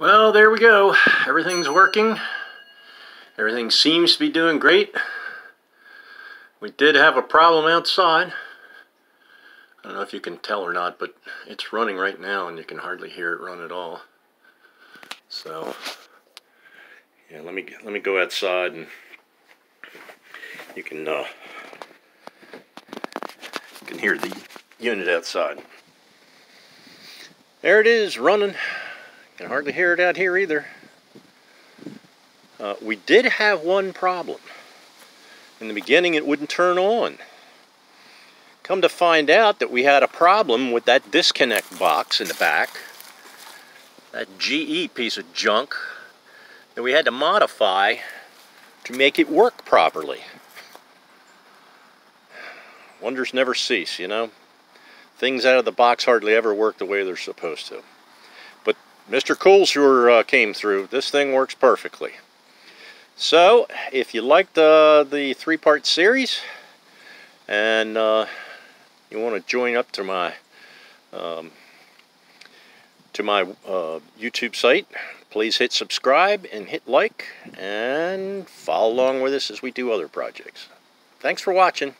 Well, there we go. Everything's working. Everything seems to be doing great. We did have a problem outside. I don't know if you can tell or not, but it's running right now and you can hardly hear it run at all. So, yeah, let me go outside and you can hear the unit outside. There it is, running. Can hardly hear it out here either. We did have one problem. In the beginning, it wouldn't turn on. Come to find out that we had a problem with that disconnect box in the back. That GE piece of junk that we had to modify to make it work properly. Wonders never cease, you know. Things out of the box hardly ever work the way they're supposed to. But Mr. Cool sure came through. This thing works perfectly. So, if you liked the three-part series, and you want to join up to my YouTube site, please hit subscribe and hit like, and follow along with us as we do other projects. Thanks for watching.